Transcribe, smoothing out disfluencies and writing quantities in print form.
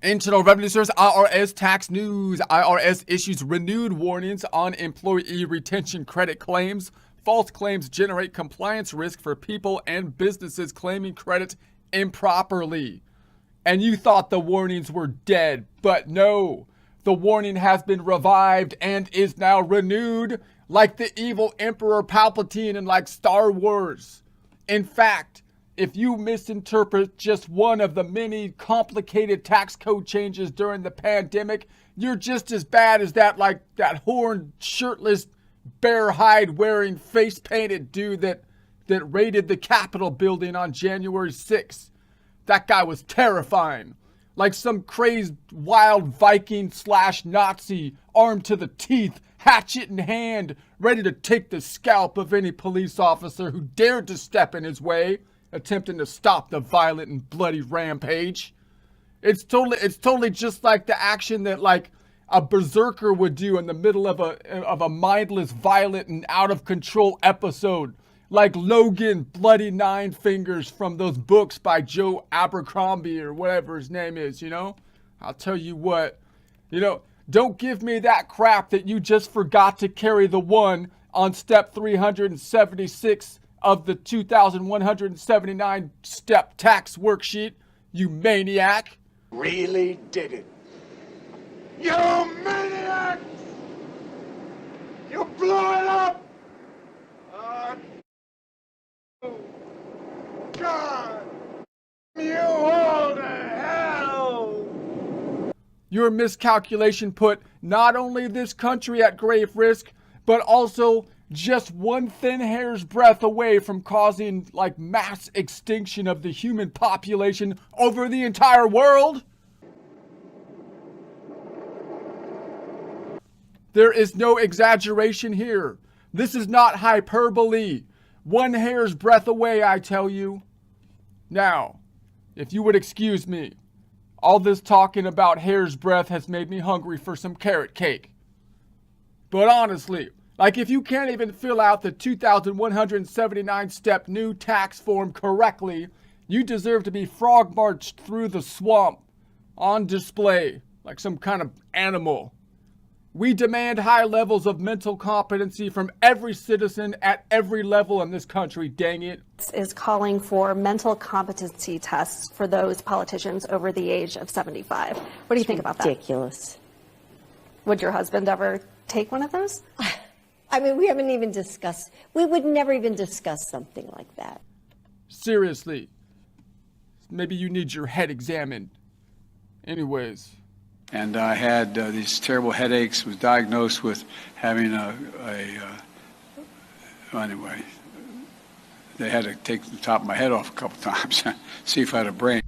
Internal Revenue Service IRS tax news. IRS issues renewed warnings on employee retention credit claims. False claims generate compliance risk for people and businesses claiming credit improperly. And you thought the warnings were dead, but no. The warning has been revived and is now renewed like the evil Emperor Palpatine in like Star Wars. In fact, if you misinterpret just one of the many complicated tax code changes during the pandemic, you're just as bad as that horned, shirtless, bear hide wearing, face painted dude that raided the Capitol building on January 6th. That guy was terrifying. Like some crazed wild Viking / Nazi, armed to the teeth, hatchet in hand, ready to take the scalp of any police officer who dared to step in his way, attempting to stop the violent and bloody rampage. It's totally just like the action that like a berserker would do in the middle of a mindless, violent, and out of control episode. Like Logan Bloody Nine Fingers from those books by Joe Abercrombie or whatever his name is, you know? I'll tell you what, don't give me that crap that you just forgot to carry the one on step 376 of the 2,179 step tax worksheet, you maniac. Really did it. You maniac! You blew it up! God! You all to hell! Your miscalculation put not only this country at grave risk, but also just one thin hair's breadth away from causing like mass extinction of the human population over the entire world. There is no exaggeration here. This is not hyperbole. One hair's breadth away, I tell you. Now, if you would excuse me, all this talking about hair's breadth has made me hungry for some carrot cake. But honestly, like if you can't even fill out the 2,179 step new tax form correctly, you deserve to be frog marched through the swamp on display like some kind of animal. We demand high levels of mental competency from every citizen at every level in this country, dang it. Is calling for mental competency tests for those politicians over the age of 75. What do you think about that? Ridiculous. Would your husband ever take one of those? I mean, we haven't even discussed, we would never even discuss something like that. Seriously. Maybe you need your head examined. Anyways. And I had these terrible headaches, was diagnosed with having anyway, they had to take the top of my head off a couple times, see if I had a brain.